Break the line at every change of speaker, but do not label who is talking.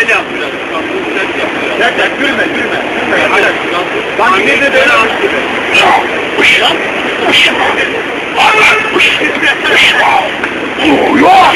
böyle yapacağız. Sert yapacağız.
Sert, gülme. Hadi. Sanki bir de böyle almış gibi.
Yok!